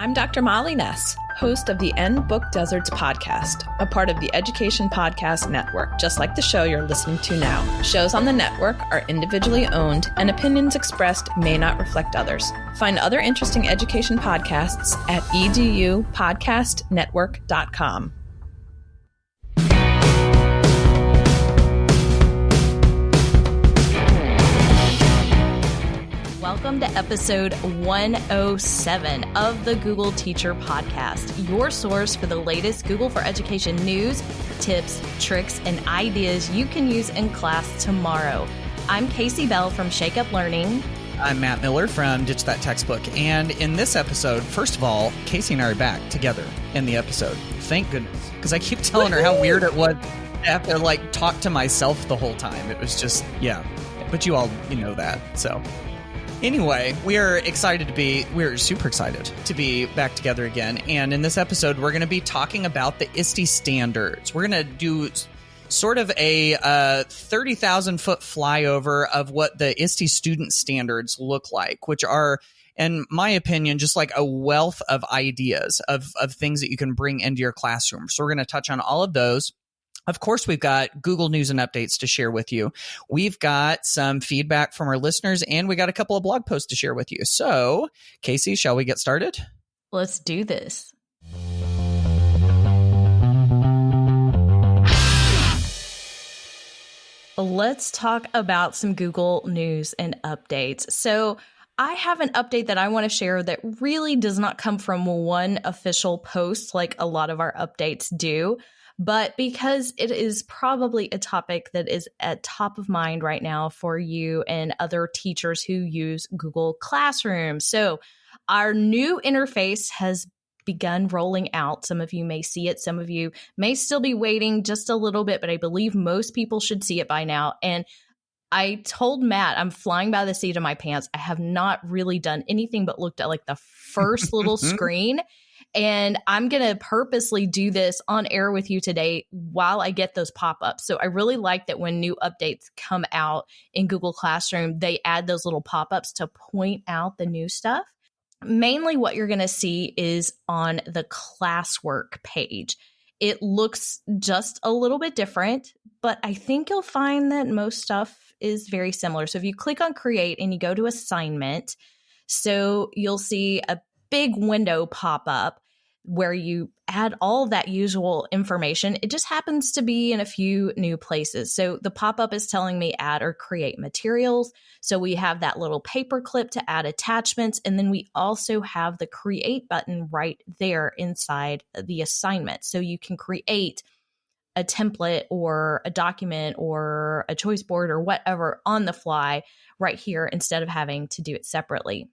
I'm Dr. Molly Ness, host of the Book Deserts podcast, a part of the Education Podcast Network, just like the show you're listening to now. Shows on the network are individually owned, and opinions expressed may not reflect others. Find other interesting education podcasts at edupodcastnetwork.com. Welcome to episode 107 of the Google Teacher Podcast, your source for the latest Google for Education news, tips, tricks, and ideas you can use in class tomorrow. I'm Kasey Bell from Shake Up Learning. I'm Matt Miller from Ditch That Textbook. And in this episode, first of all, Kasey and I are back together in the episode. Thank goodness. Because I keep telling her how weird it was to have to talk to myself the whole time. It was just, yeah. But you all, know that, so... Anyway, we're super excited to be back together again. And in this episode, we're going to be talking about the ISTE standards. We're going to do sort of a 30,000-foot flyover of what the ISTE student standards look like, which are, in my opinion, just like a wealth of ideas of things that you can bring into your classroom. So we're going to touch on all of those. Of course, we've got Google News and updates to share with you. We've got some feedback from our listeners, and we got a couple of blog posts to share with you. So, Kasey, shall we get started? Let's do this. Let's talk about some Google News and updates. So, I have an update that I want to share that really does not come from one official post like a lot of our updates do. But because it is probably a topic that is at top of mind right now for you and other teachers who use Google Classroom. So our new interface has begun rolling out. Some of you may see it. Some of you may still be waiting just a little bit, but I believe most people should see it by now. And I told Matt, I'm flying by the seat of my pants. I have not really done anything but looked at the first little screen. And I'm going to purposely do this on air with you today while I get those pop-ups. So I really like that when new updates come out in Google Classroom, they add those little pop-ups to point out the new stuff. Mainly what you're going to see is on the classwork page. It looks just a little bit different, but I think you'll find that most stuff is very similar. So if you click on Create and you go to Assignment, so you'll see a big window pop up where you add all of that usual information. It just happens to be in a few new places. So the pop-up is telling me add or create materials. So we have that little paper clip to add attachments. And then we also have the create button right there inside the assignment. So you can create a template or a document or a choice board or whatever on the fly right here instead of having to do it separately.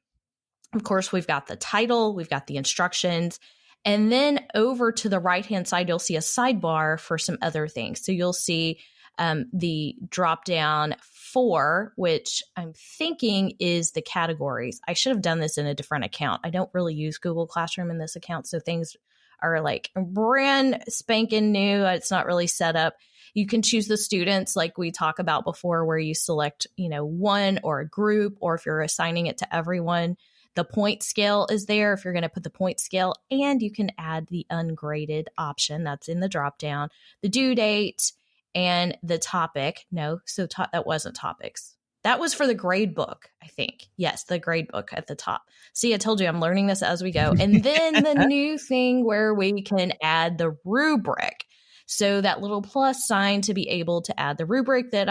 Of course, we've got the title, we've got the instructions, and then over to the right-hand side, you'll see a sidebar for some other things. So you'll see the drop-down for, which I'm thinking is the categories. I should have done this in a different account. I don't really use Google Classroom in this account, so things are brand spanking new. It's not really set up. You can choose the students like we talked about before where you select, one or a group, or if you're assigning it to everyone. The point scale is there if you're going to put the point scale, and you can add the ungraded option that's in the dropdown, the due date, and the topic. No, so that wasn't topics. That was for the grade book, I think. Yes, the grade book at the top. See, I told you I'm learning this as we go. And then the new thing where we can add the rubric. So that little plus sign to be able to add the rubric that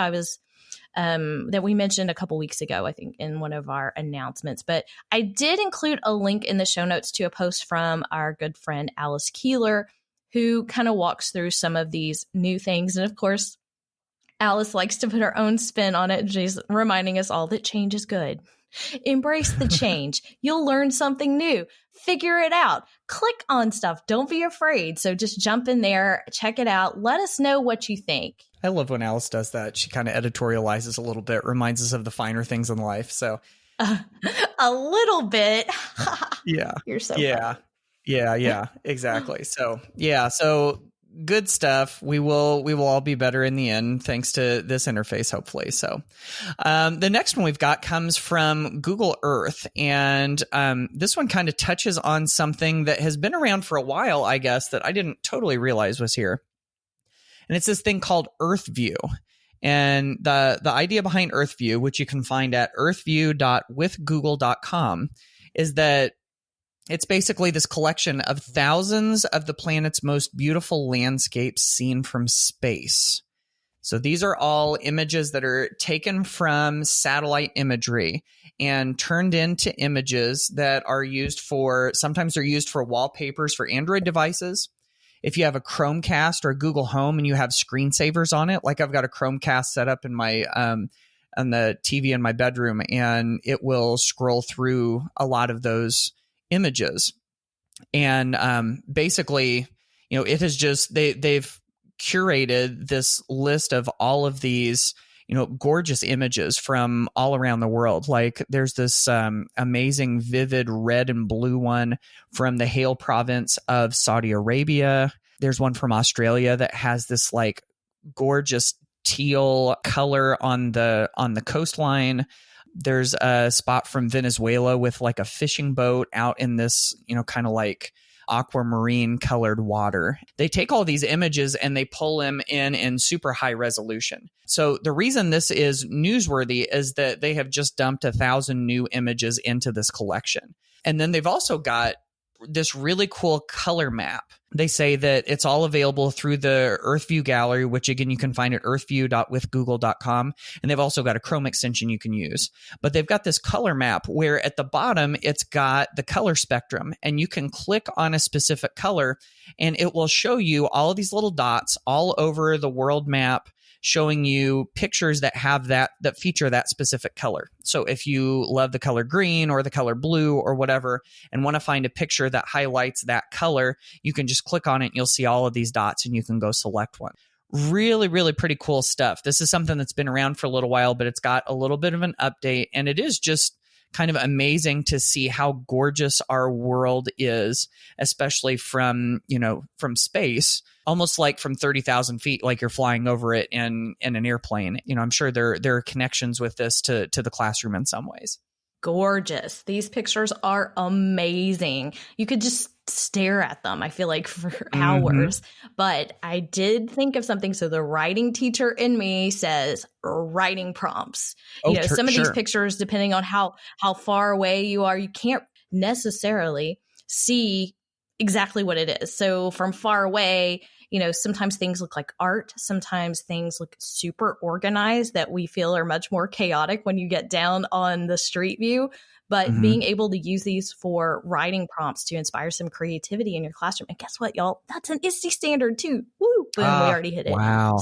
that we mentioned a couple weeks ago, I think, in one of our announcements. But I did include a link in the show notes to a post from our good friend Alice Keeler, who kind of walks through some of these new things. And of course, Alice likes to put her own spin on it. She's reminding us all that change is good. Embrace the change. You'll learn something new. Figure it out. Click on stuff. Don't be afraid. So just jump in there, check it out. Let us know what you think. I love when Alice does that. She kind of editorializes a little bit, reminds us of the finer things in life. So a little bit. Yeah. You're so funny. Yeah, exactly. So good stuff. We will all be better in the end, thanks to this interface, hopefully. So the next one we've got comes from Google Earth. And this one kind of touches on something that has been around for a while, I guess, that I didn't totally realize was here. And it's this thing called Earth View. And the idea behind Earth View, which you can find at earthview.withgoogle.com, is that it's basically this collection of thousands of the planet's most beautiful landscapes seen from space. So these are all images that are taken from satellite imagery and turned into images that are used for, sometimes they're used for wallpapers for Android devices. If you have a Chromecast or a Google Home and you have screensavers on it, like I've got a Chromecast set up in my on the TV in my bedroom, and it will scroll through a lot of those images. And basically, it has just they've curated this list of all of these gorgeous images from all around the world. Like there's this amazing vivid red and blue one from the Hale province of Saudi Arabia. There's one from Australia that has this like gorgeous teal color on the coastline. There's a spot from Venezuela with like a fishing boat out in this, kind of like aquamarine colored water. They take all these images and they pull them in super high resolution. So the reason this is newsworthy is that they have just dumped 1,000 new images into this collection. And then they've also got this really cool color map. They say that it's all available through the EarthView gallery, which again, you can find at earthview.withgoogle.com. And they've also got a Chrome extension you can use. But they've got this color map where at the bottom, it's got the color spectrum, and you can click on a specific color and it will show you all of these little dots all over the world map, showing you pictures that have that feature that specific color. So if you love the color green or the color blue or whatever, and want to find a picture that highlights that color, you can just click on it and you'll see all of these dots and you can go select one. Really, really pretty cool stuff. This is something that's been around for a little while, but it's got a little bit of an update, and it is just kind of amazing to see how gorgeous our world is, especially from space, almost like from 30,000 feet, like you're flying over it in an airplane. I'm sure there are connections with this to the classroom in some ways. Gorgeous. These pictures are amazing. You could just stare at them, I feel like, for hours. But I did think of something. So the writing teacher in me says writing prompts. Some of these pictures, depending on how far away you are, you can't necessarily see exactly what it is. So from far away, sometimes things look like art. Sometimes things look super organized that we feel are much more chaotic when you get down on the street view. But being able to use these for writing prompts to inspire some creativity in your classroom. And guess what, y'all? That's an ISTE standard too. Woo! Boom, we already hit it. Wow.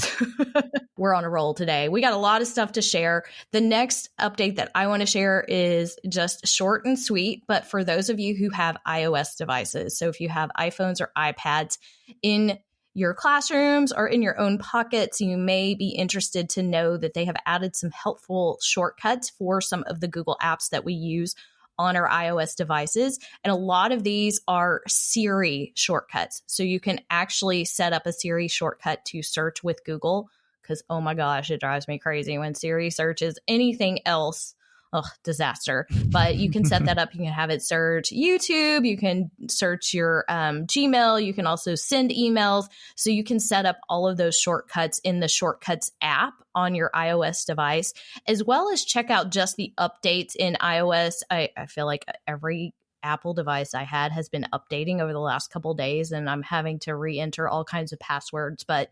We're on a roll today. We got a lot of stuff to share. The next update that I want to share is just short and sweet, but for those of you who have iOS devices. So if you have iPhones or iPads in your classrooms or in your own pockets, you may be interested to know that they have added some helpful shortcuts for some of the Google apps that we use on our iOS devices. And a lot of these are Siri shortcuts. So you can actually set up a Siri shortcut to search with Google, because, oh my gosh, it drives me crazy when Siri searches anything else. Oh, disaster. But you can set that up. You can have it search YouTube. You can search your Gmail. You can also send emails. So you can set up all of those shortcuts in the Shortcuts app on your iOS device, as well as check out just the updates in iOS. I feel like every Apple device I had has been updating over the last couple of days, and I'm having to re-enter all kinds of passwords. But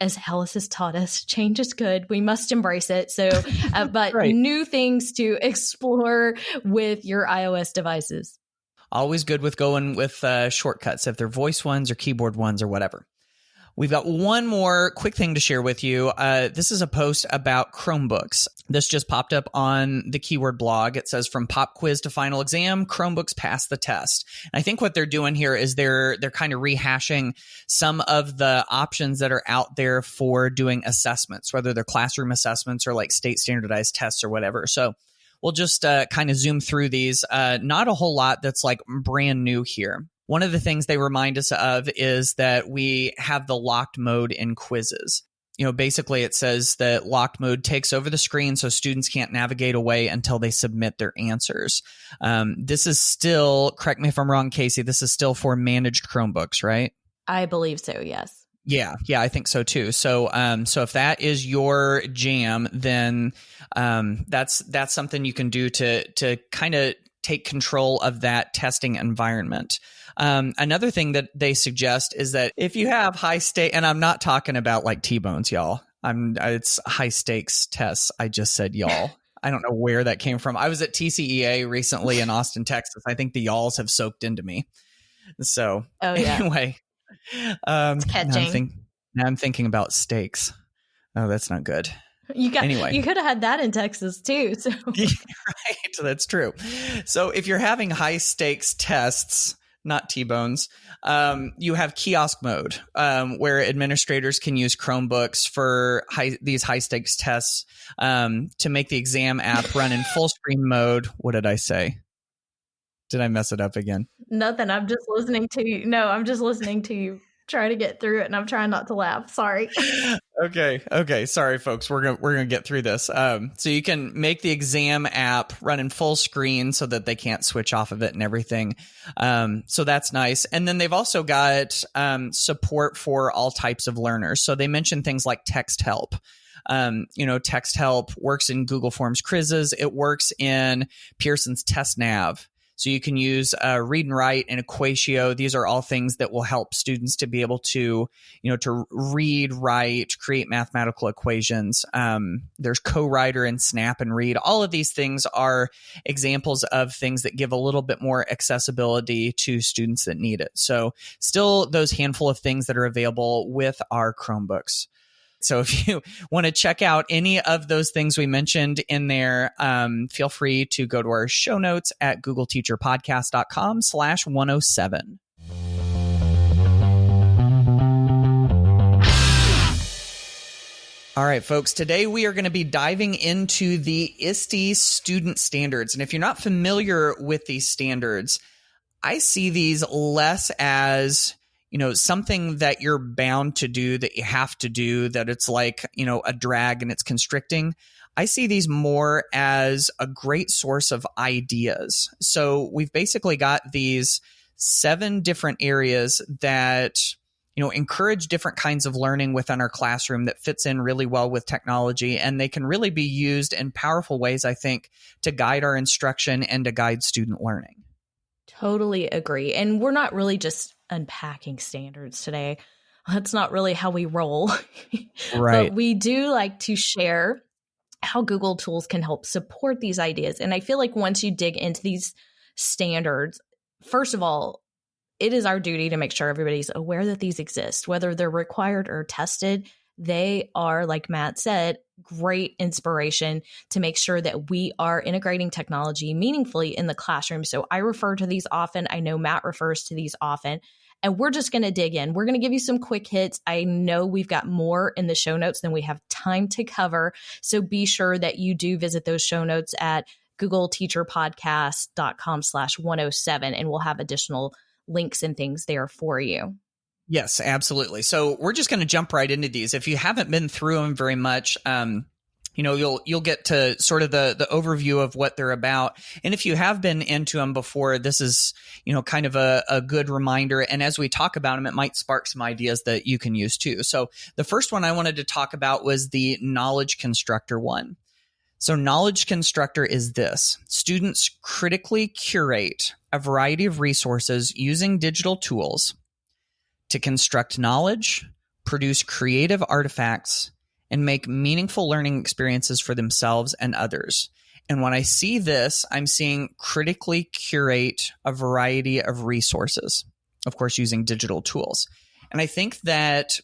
as Alice has taught us, change is good. We must embrace it. So, but right. New things to explore with your iOS devices. Always good with going with shortcuts, if they're voice ones or keyboard ones or whatever. We've got one more quick thing to share with you. This is a post about Chromebooks. This just popped up on the Keyword blog. It says, from pop quiz to final exam, Chromebooks pass the test. And I think what they're doing here is they're kind of rehashing some of the options that are out there for doing assessments, whether they're classroom assessments or like state standardized tests or whatever. So we'll just kind of zoom through these. Not a whole lot that's like brand new here. one of the things they remind us of is that we have the locked mode in quizzes. Basically it says that locked mode takes over the screen so students can't navigate away until they submit their answers. This is still, correct me if I'm wrong, Kasey, this is still for managed Chromebooks, right? I believe so, yes. Yeah, I think so too. So if that is your jam, then that's something you can do to kind of take control of that testing environment. Another thing that they suggest is that if you have high stake, and I'm not talking about like T-bones, y'all. It's high stakes tests. I just said y'all. I don't know where that came from. I was at TCEA recently in Austin, Texas. I think the y'alls have soaked into me. So anyway, it's catching. Now I'm thinking about stakes. Oh, that's not good. Anyway, you could have had that in Texas too. So. Right, that's true. So if you're having high stakes tests, not T-bones, you have kiosk mode, where administrators can use Chromebooks for these high stakes tests to make the exam app run in full screen mode. What did I say? Did I mess it up again? Nothing. I'm just listening to you. No, I'm just listening to you try to get through it, and I'm trying not to laugh. Sorry. Okay. Sorry, folks. We're gonna get through this. So you can make the exam app run in full screen so that they can't switch off of it and everything. So that's nice. And then they've also got support for all types of learners. So they mention things like text help. Text help works in Google Forms quizzes. It works in Pearson's Test Nav. So you can use read and write and Equatio. These are all things that will help students to be able to, to read, write, create mathematical equations. There's Co-Writer and Snap and Read. All of these things are examples of things that give a little bit more accessibility to students that need it. So still those handful of things that are available with our Chromebooks. So if you want to check out any of those things we mentioned in there, feel free to go to our show notes at googleteacherpodcast.com/107. All right, folks, today we are going to be diving into the ISTE student standards. And if you're not familiar with these standards, I see these less as something that you're bound to do, that you have to do, that it's like, a drag and it's constricting. I see these more as a great source of ideas. So we've basically got these 7 different areas that, encourage different kinds of learning within our classroom that fits in really well with technology. And they can really be used in powerful ways, I think, to guide our instruction and to guide student learning. Totally agree. And we're not really just unpacking standards today. That's not really how we roll. Right. But we do like to share how Google tools can help support these ideas. And I feel like once you dig into these standards, first of all, it is our duty to make sure everybody's aware that these exist, whether they're required or tested. They are, like Matt said, great inspiration to make sure that we are integrating technology meaningfully in the classroom. So I refer to these often. I know Matt refers to these often. And we're just going to dig in. We're going to give you some quick hits. I know we've got more in the show notes than we have time to cover. So be sure that you do visit those show notes at googleteacherpodcast.com/107, and we'll have additional links and things there for you. Yes, absolutely. So we're just going to jump right into these. If you haven't been through them very much, you'll get to sort of the overview of what they're about. And if you have been into them before, this is, kind of a good reminder. And as we talk about them, it might spark some ideas that you can use too. So the first one I wanted to talk about was the knowledge constructor one. So knowledge constructor is this: students critically curate a variety of resources using digital tools to construct knowledge, produce creative artifacts, and make meaningful learning experiences for themselves and others. And when I see this, I'm seeing critically curate a variety of resources, of course, using digital tools. And I think that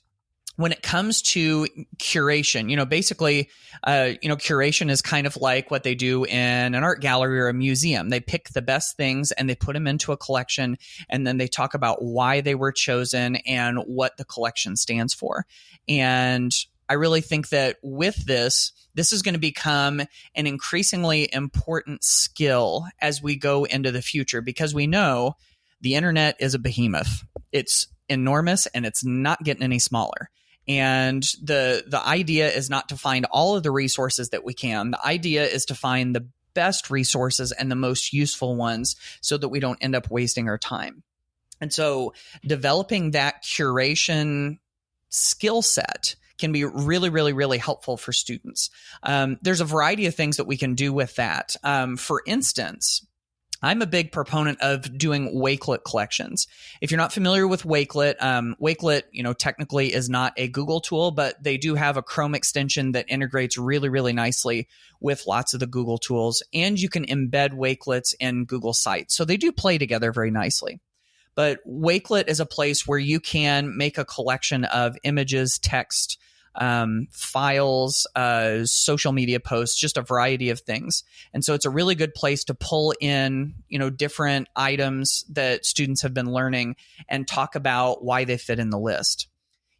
when it comes to curation, basically, curation is kind of like what they do in an art gallery or a museum. They pick the best things and they put them into a collection, and then they talk about why they were chosen and what the collection stands for. And I really think that with this is going to become an increasingly important skill as we go into the future, because we know The internet is a behemoth. It's enormous and it's not getting any smaller. And the idea is not to find all of the resources that we can. The idea is to find the best resources and the most useful ones so that we don't end up wasting our time. And so developing that curation skill set can be really, really, really helpful for students. There's a variety of things that we can do with that. For instance, I'm a big proponent of doing Wakelet collections. If you're not familiar with Wakelet, Wakelet, technically is not a Google tool, but they do have a Chrome extension that integrates really, really nicely with lots of the Google tools. And you can embed Wakelets in Google Sites. So they do play together very nicely. But Wakelet is a place where you can make a collection of images, text, files, social media posts, just a variety of things. And so it's a really good place to pull in, different items that students have been learning and talk about why they fit in the list.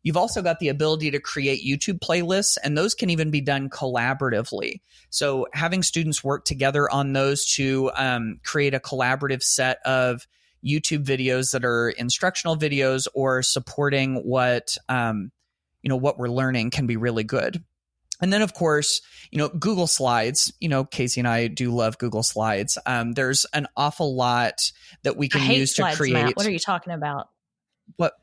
You've also got the ability to create YouTube playlists, and those can even be done collaboratively. So having students work together on those to create a collaborative set of YouTube videos that are instructional videos or supporting what we're learning can be really good. And then, of course, Google Slides, Kasey and I do love Google Slides. There's an awful lot that we can use to slides, create. Matt. What are you talking about? But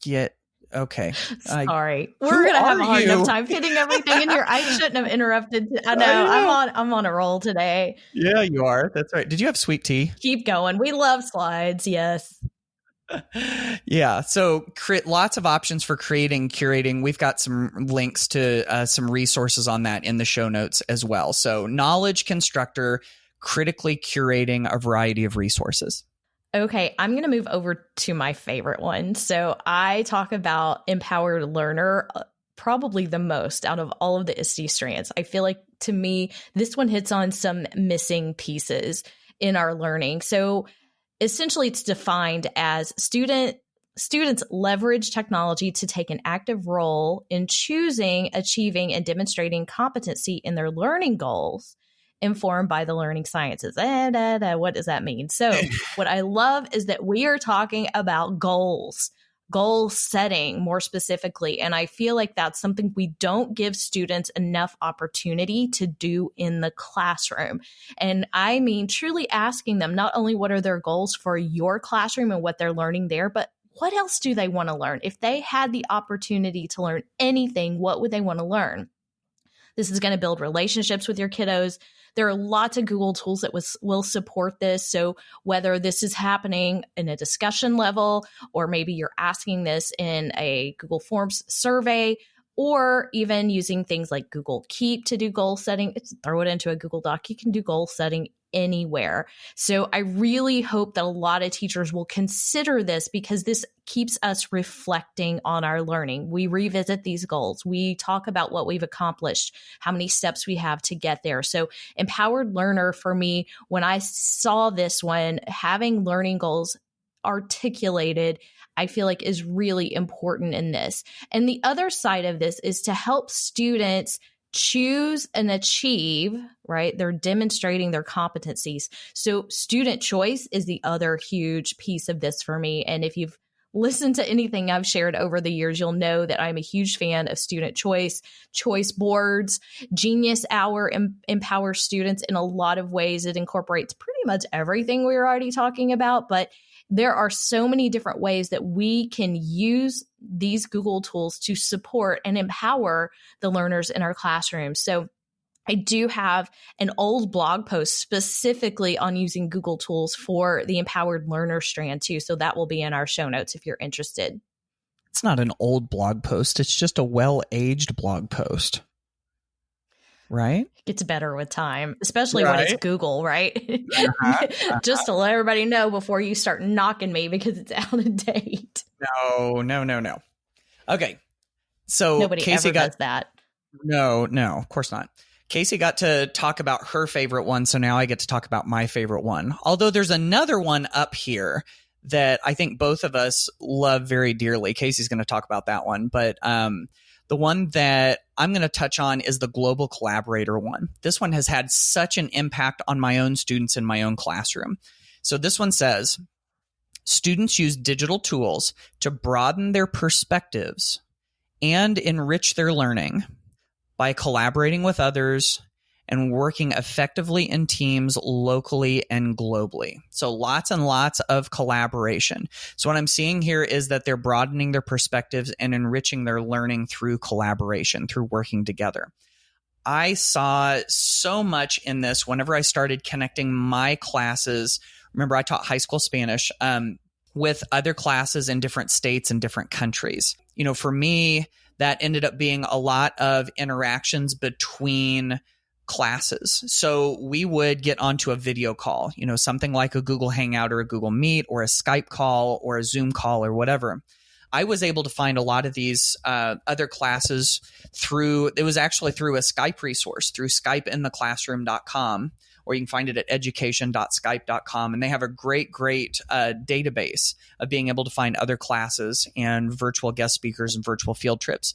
yet, okay. Sorry. We're going to have a hard enough time fitting everything in here. I shouldn't have interrupted. I know. I'm on a roll today. Yeah, you are. That's right. Did you have sweet tea? Keep going. We love slides. Yes. Yeah. So lots of options for creating, curating. We've got some links to some resources on that in the show notes as well. So Knowledge Constructor, critically curating a variety of resources. Okay, I'm going to move over to my favorite one. So I talk about Empowered Learner probably the most out of all of the ISTE strands. I feel like, to me, this one hits on some missing pieces in our learning. So essentially, it's defined as students leverage technology to take an active role in choosing, achieving, and demonstrating competency in their learning goals, informed by the learning sciences. What does that mean? So what I love is that we are talking about goals, goal setting more specifically. And I feel like that's something we don't give students enough opportunity to do in the classroom. And I mean, truly asking them not only what are their goals for your classroom and what they're learning there, but what else do they want to learn? If they had the opportunity to learn anything, what would they want to learn? This is going to build relationships with your kiddos. There are lots of Google tools that will support this. So whether this is happening in a discussion level, or maybe you're asking this in a Google Forms survey, or even using things like Google Keep to do goal setting, throw it into a Google Doc. You can do goal setting anywhere. So I really hope that a lot of teachers will consider this, because this keeps us reflecting on our learning. We revisit these goals. We talk about what we've accomplished, how many steps we have to get there. So Empowered Learner, for me, when I saw this one, having learning goals articulated, I feel like is really important in this. And the other side of this is to help students choose and achieve, right? They're demonstrating their competencies. So student choice is the other huge piece of this for me. And if you've listened to anything I've shared over the years, you'll know that I'm a huge fan of student choice boards. Genius Hour empowers students in a lot of ways. It incorporates pretty much everything we were already talking about, but there are so many different ways that we can use these Google tools to support and empower the learners in our classrooms. So I do have an old blog post specifically on using Google tools for the Empowered Learner strand too. So that will be in our show notes if you're interested. It's not an old blog post. It's just a well-aged blog post. Right? Gets better with time, especially when it's Google, right? Just to let everybody know before you start knocking me because it's out of date. No. Okay. So nobody Kasey ever does that. No, of course not. Kasey got to talk about her favorite one, so now I get to talk about my favorite one. Although there's another one up here that I think both of us love very dearly. Kasey's going to talk about that one, but the one that I'm going to touch on is the Global Collaborator one. This one has had such an impact on my own students in my own classroom. So this one says, students use digital tools to broaden their perspectives and enrich their learning by collaborating with others and working effectively in teams locally and globally. So lots and lots of collaboration. So what I'm seeing here is that they're broadening their perspectives and enriching their learning through collaboration, through working together. I saw so much in this whenever I started connecting my classes. Remember, I taught high school Spanish with other classes in different states and different countries. For me, that ended up being a lot of interactions between classes. So we would get onto a video call, something like a Google Hangout or a Google Meet or a Skype call or a Zoom call or whatever. I was able to find a lot of these other classes it was actually through a Skype resource, through skypeintheclassroom.com, or you can find it at education.skype.com. And they have a great database of being able to find other classes and virtual guest speakers and virtual field trips.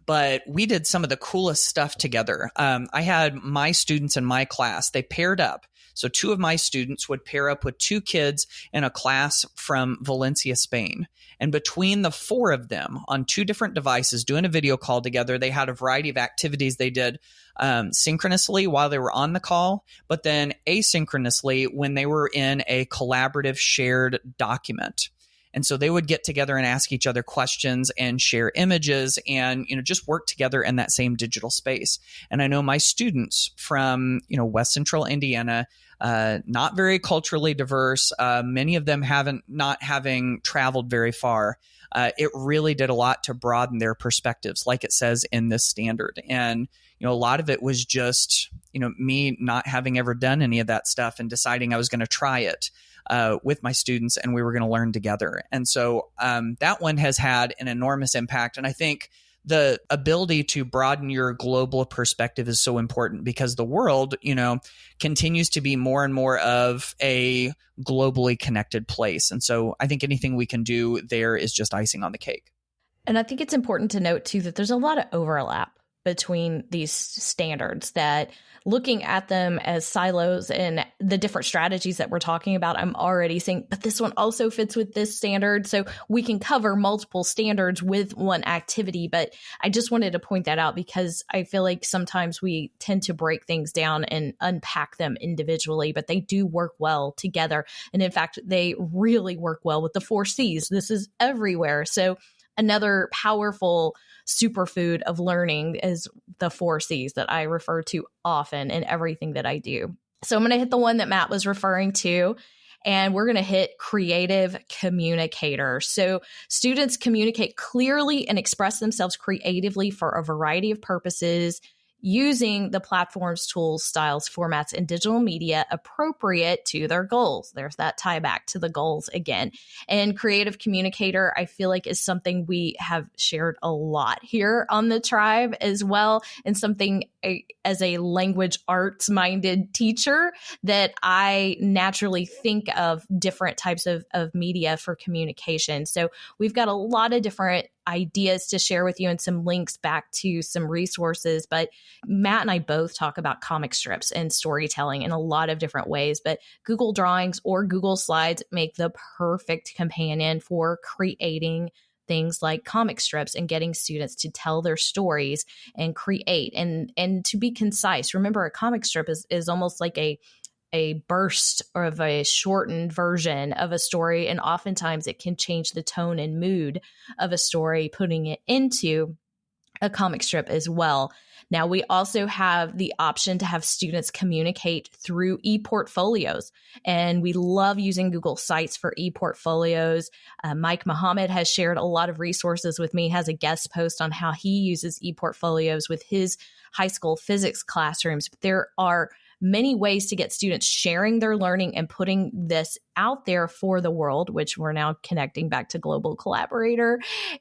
But we did some of the coolest stuff together. I had my students in my class, they paired up. So 2 of my students would pair up with 2 kids in a class from Valencia, Spain. And between the 4 of them on 2 different devices doing a video call together, they had a variety of activities they did synchronously while they were on the call, but then asynchronously when they were in a collaborative shared document. And so they would get together and ask each other questions and share images and, just work together in that same digital space. And I know my students from, West Central Indiana, not very culturally diverse, many of them not having traveled very far. It really did a lot to broaden their perspectives, like it says in this standard. And, a lot of it was just, me not having ever done any of that stuff and deciding I was going to try it with my students and we were going to learn together. And so that one has had an enormous impact. And I think the ability to broaden your global perspective is so important because the world, continues to be more and more of a globally connected place. And so I think anything we can do there is just icing on the cake. And I think it's important to note, too, that there's a lot of overlap between these standards, that looking at them as silos and the different strategies that we're talking about, I'm already saying, but this one also fits with this standard. So we can cover multiple standards with one activity. But I just wanted to point that out because I feel like sometimes we tend to break things down and unpack them individually, but they do work well together. And in fact, they really work well with the 4 C's. This is everywhere. So another powerful superfood of learning is the 4 C's that I refer to often in everything that I do. So I'm going to hit the one that Matt was referring to, and we're going to hit creative communicator. So students communicate clearly and express themselves creatively for a variety of purposes, using the platform's tools, styles, formats, and digital media appropriate to their goals. There's that tie back to the goals again. And creative communicator, I feel like, is something we have shared a lot here on the tribe as well, and something as a language arts minded teacher that I naturally think of different types of media for communication. So we've got a lot of different ideas to share with you and some links back to some resources. But Matt and I both talk about comic strips and storytelling in a lot of different ways. But Google Drawings or Google Slides make the perfect companion for creating things like comic strips and getting students to tell their stories and create and to be concise. Remember, a comic strip is almost like a burst of a shortened version of a story. And oftentimes it can change the tone and mood of a story, putting it into a comic strip as well. Now, we also have the option to have students communicate through ePortfolios, and we love using Google Sites for ePortfolios. Mike Muhammad has shared a lot of resources with me, has a guest post on how he uses ePortfolios with his high school physics classrooms. There are many ways to get students sharing their learning and putting this out there for the world, which we're now connecting back to Global Collaborator,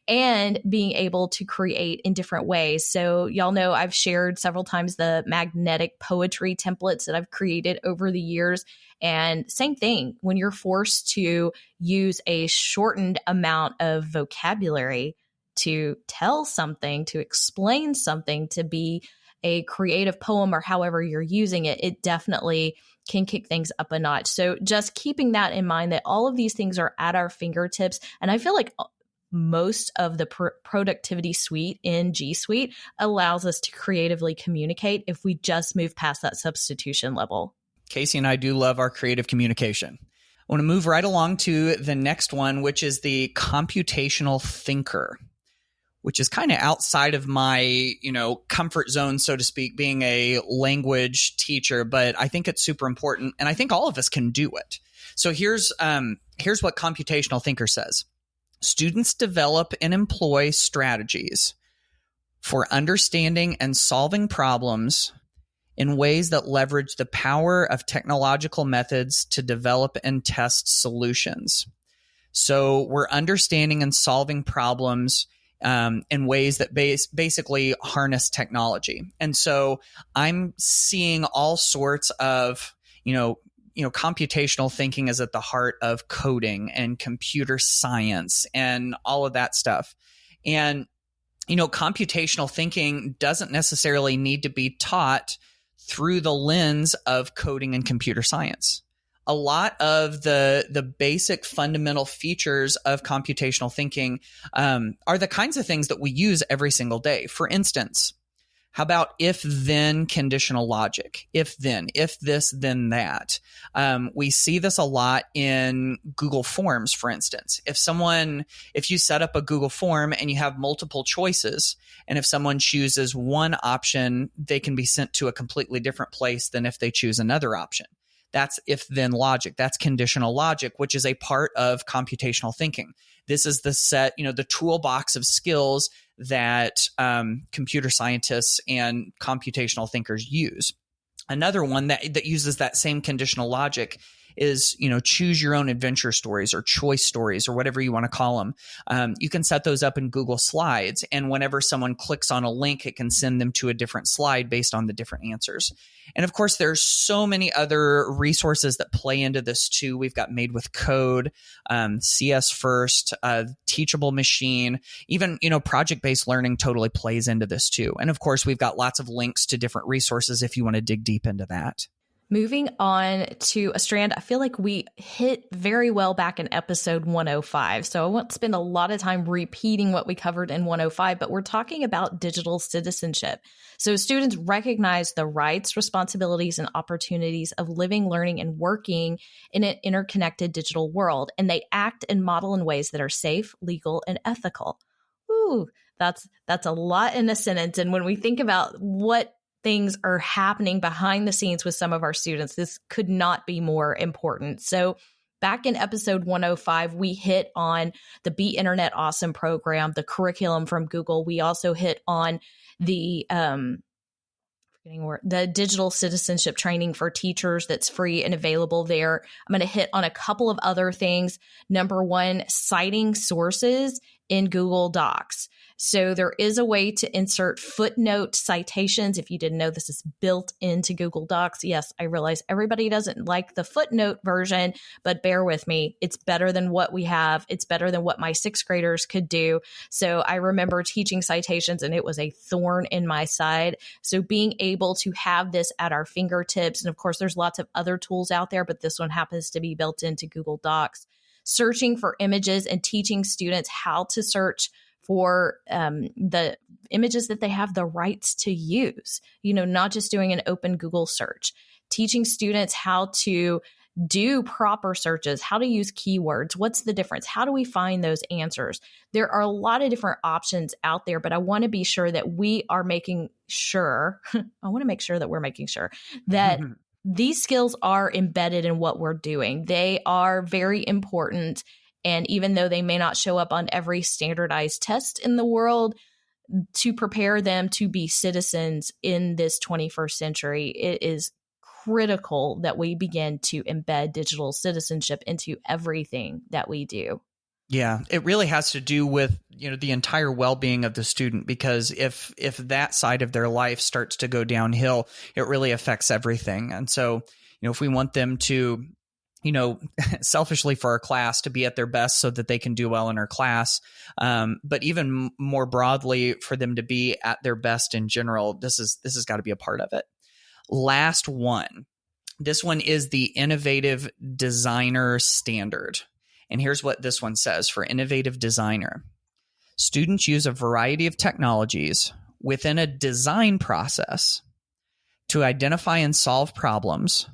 and being able to create in different ways. So y'all know I've shared several times the magnetic poetry templates that I've created over the years. And same thing, when you're forced to use a shortened amount of vocabulary to tell something, to explain something, to be a creative poem or however you're using it, it definitely can kick things up a notch. So just keeping that in mind, that all of these things are at our fingertips. And I feel like most of the productivity suite in G Suite allows us to creatively communicate if we just move past that substitution level. Kasey and I do love our creative communication. I want to move right along to the next one, which is the Computational Thinker, which is kind of outside of my, comfort zone, so to speak, being a language teacher, but I think it's super important, and I think all of us can do it. So here's what Computational Thinker says. Students develop and employ strategies for understanding and solving problems in ways that leverage the power of technological methods to develop and test solutions. So we're understanding and solving problems in ways that basically harness technology. And so I'm seeing all sorts of, computational thinking is at the heart of coding and computer science and all of that stuff. And, computational thinking doesn't necessarily need to be taught through the lens of coding and computer science. A lot of the basic fundamental features of computational thinking are the kinds of things that we use every single day. For instance, how about if-then conditional logic? If-then, if this, then that. We see this a lot in Google Forms, for instance. If you set up a Google form and you have multiple choices, and if someone chooses one option, they can be sent to a completely different place than if they choose another option. That's if-then logic. That's conditional logic, which is a part of computational thinking. This is the set, the toolbox of skills that computer scientists and computational thinkers use. Another one that uses that same conditional logic is, choose your own adventure stories or choice stories or whatever you want to call them. You can set those up in Google Slides, and whenever someone clicks on a link, it can send them to a different slide based on the different answers. And of course, there's so many other resources that play into this too. We've got Made with Code, CS First, Teachable Machine, even, project-based learning totally plays into this too. And of course, we've got lots of links to different resources if you want to dig deep into that. Moving on to a strand I feel like we hit very well back in episode 105. So I won't spend a lot of time repeating what we covered in 105, but we're talking about digital citizenship. So students recognize the rights, responsibilities, and opportunities of living, learning, and working in an interconnected digital world, and they act and model in ways that are safe, legal, and ethical. Ooh, that's a lot in a sentence. And when we think about what things are happening behind the scenes with some of our students, this could not be more important. So back in episode 105, we hit on the Be Internet Awesome program, the curriculum from Google. We also hit on the digital citizenship training for teachers that's free and available there. I'm going to hit on a couple of other things. Number one, citing sources in Google Docs. So there is a way to insert footnote citations. If you didn't know, this is built into Google Docs. Yes, I realize everybody doesn't like the footnote version, but bear with me. It's better than what we have. It's better than what my sixth graders could do. So I remember teaching citations and it was a thorn in my side. So being able to have this at our fingertips, and of course, there's lots of other tools out there, but this one happens to be built into Google Docs. Searching for images and teaching students how to search for the images that they have the rights to use, not just doing an open Google search, teaching students how to do proper searches, how to use keywords. What's the difference? How do we find those answers? There are a lot of different options out there, but I want to be sure that we are making sure, that these skills are embedded in what we're doing. They are very important. And even though they may not show up on every standardized test in the world, to prepare them to be citizens in this 21st century, it is critical that we begin to embed digital citizenship into everything that we do. Yeah, it really has to do with, the entire well-being of the student, because if that side of their life starts to go downhill, it really affects everything. And so, if we want them to selfishly for our class to be at their best so that they can do well in our class. But even more broadly for them to be at their best in general, this has got to be a part of it. Last one. This one is the Innovative Designer Standard. And here's what this one says for Innovative Designer. Students use a variety of technologies within a design process to identify and solve problems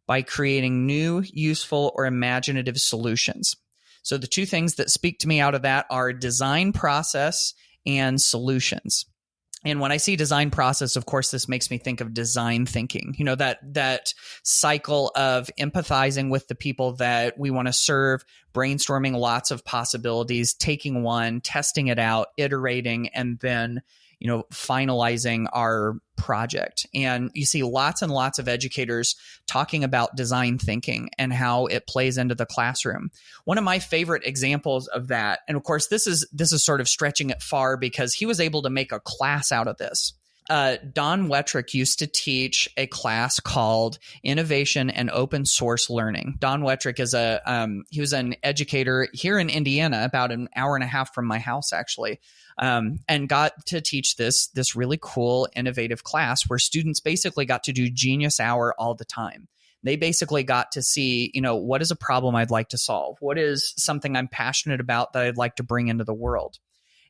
by creating new, useful, or imaginative solutions. So the two things that speak to me out of that are design process and solutions. And when I see design process, of course, this makes me think of design thinking, that cycle of empathizing with the people that we want to serve, brainstorming lots of possibilities, taking one, testing it out, iterating, and then finalizing our project. And you see lots and lots of educators talking about design thinking and how it plays into the classroom. One of my favorite examples of that, and of course, this is sort of stretching it far because he was able to make a class out of this. Don Wettrick used to teach a class called Innovation and Open Source Learning. Don Wettrick is he was an educator here in Indiana, about an hour and a half from my house, actually. And got to teach this really cool, innovative class where students basically got to do Genius Hour all the time. They basically got to see, what is a problem I'd like to solve? What is something I'm passionate about that I'd like to bring into the world?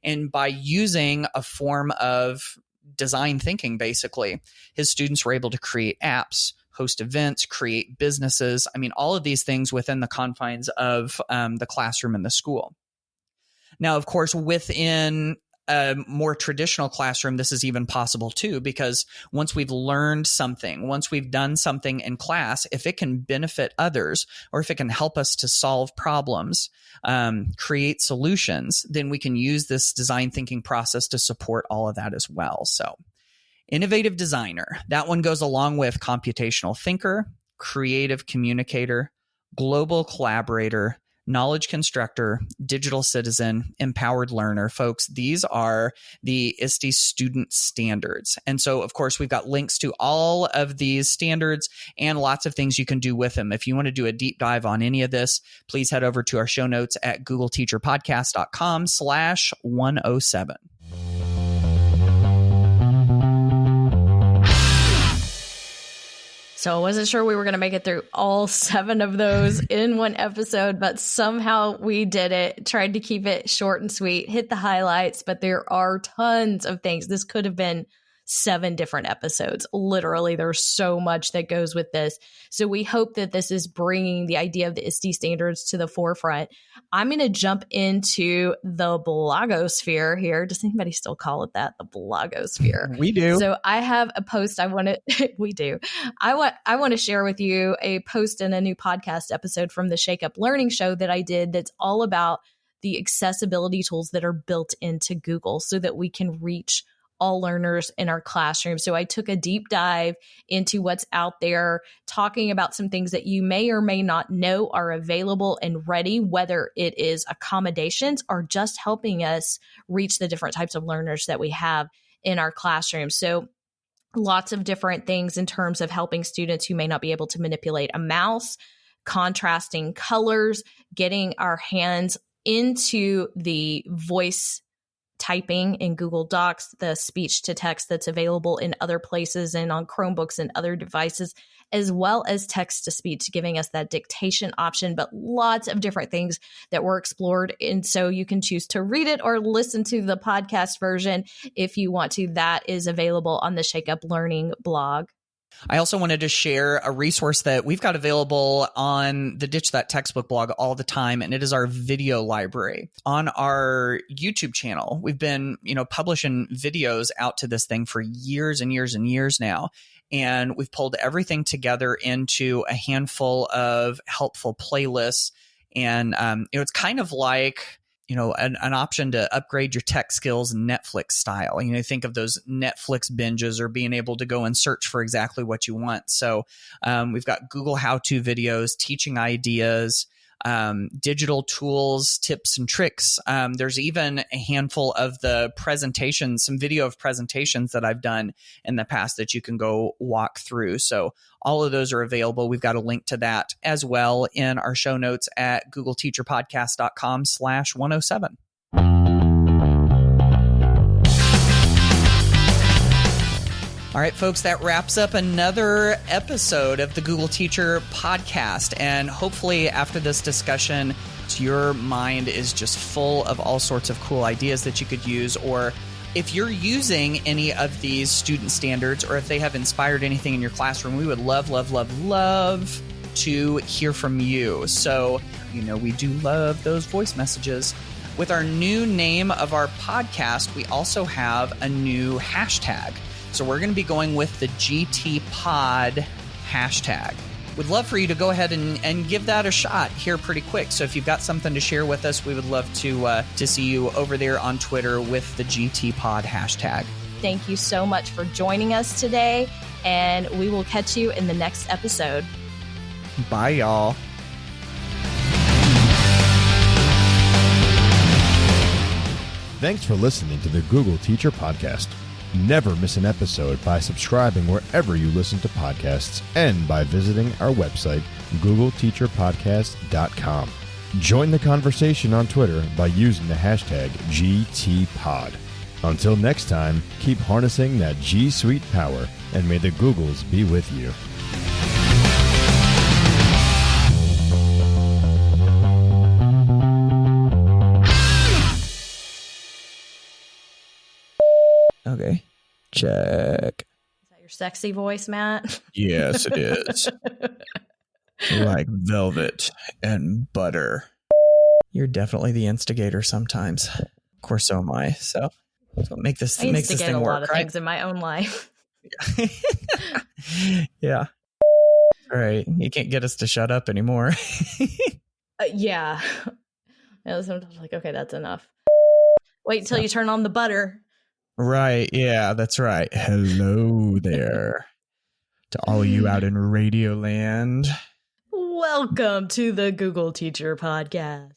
And by using a form of design thinking, basically, his students were able to create apps, host events, create businesses. I mean, all of these things within the confines of the classroom and the school. Now, of course, within a more traditional classroom, this is even possible too, because once we've learned something, once we've done something in class, if it can benefit others or if it can help us to solve problems, create solutions, then we can use this design thinking process to support all of that as well. So Innovative Designer, that one goes along with Computational Thinker, Creative Communicator, Global Collaborator, Knowledge Constructor, Digital Citizen, Empowered Learner. Folks, these are the ISTE student standards. And so, of course, we've got links to all of these standards and lots of things you can do with them. If you want to do a deep dive on any of this, please head over to our show notes at googleteacherpodcast.com/107. So I wasn't sure we were going to make it through all 7 of those in one episode, but somehow we did it. Tried to keep it short and sweet, hit the highlights, but there are tons of things. This could have been 7 different episodes. Literally, there's so much that goes with this. So we hope that this is bringing the idea of the ISTE standards to the forefront. I'm going to jump into the blogosphere here. Does anybody still call it that? The blogosphere. We do. So I have a post I want to, we do. I want to share with you a post in a new podcast episode from the Shake Up Learning show that I did that's all about the accessibility tools that are built into Google so that we can reach all learners in our classroom. So I took a deep dive into what's out there, talking about some things that you may or may not know are available and ready, whether it is accommodations or just helping us reach the different types of learners that we have in our classroom. So lots of different things in terms of helping students who may not be able to manipulate a mouse, contrasting colors, getting our hands into the voice typing in Google Docs, the speech to text that's available in other places and on Chromebooks and other devices, as well as text to speech, giving us that dictation option, but lots of different things that were explored. And so you can choose to read it or listen to the podcast version if you want to. That is available on the Shake Up Learning blog. I also wanted to share a resource that we've got available on the Ditch That Textbook blog all the time, and it is our video library. On our YouTube channel, we've been, publishing videos out to this thing for years and years and years now, and we've pulled everything together into a handful of helpful playlists. And it's kind of like an option to upgrade your tech skills Netflix style. Think of those Netflix binges or being able to go and search for exactly what you want. So we've got Google how-to videos, teaching ideas, digital tools, tips, and tricks. There's even a handful of the presentations, some video of presentations that I've done in the past that you can go walk through. So all of those are available. We've got a link to that as well in our show notes at googleteacherpodcast.com/107. All right, folks, that wraps up another episode of the Google Teacher Podcast. And hopefully after this discussion, your mind is just full of all sorts of cool ideas that you could use. Or if you're using any of these student standards, or if they have inspired anything in your classroom, we would love, love, love, love to hear from you. So, we do love those voice messages. With our new name of our podcast, we also have a new hashtag. So we're going to be going with the GTPod hashtag. We'd love for you to go ahead and give that a shot here pretty quick. So if you've got something to share with us, we would love to see you over there on Twitter with the GTPod hashtag. Thank you so much for joining us today, and we will catch you in the next episode. Bye, y'all. Thanks for listening to the Google Teacher Podcast. Never miss an episode by subscribing wherever you listen to podcasts and by visiting our website, googleteacherpodcast.com. Join the conversation on Twitter by using the hashtag GTPod. Until next time, keep harnessing that G Suite power, and may the Googles be with you. Okay. Check. Is that your sexy voice, Matt? Yes, it is. Like velvet and butter. You're definitely the instigator sometimes. Of course, so am I. So makes this thing work, right? I instigate a lot of things in my own life. Yeah. All right. You can't get us to shut up anymore. Yeah. Sometimes I'm like, okay, that's enough. Wait until you turn on the butter. Right. Yeah, that's right. Hello there to all you out in Radio Land. Welcome to the Google Teacher Podcast.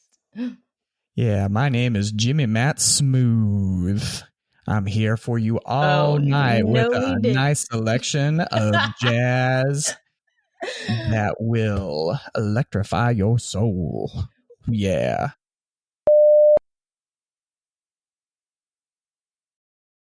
Yeah, my name is Jimmy Matt Smooth. I'm here for you all night with a nice selection of jazz that will electrify your soul. Yeah.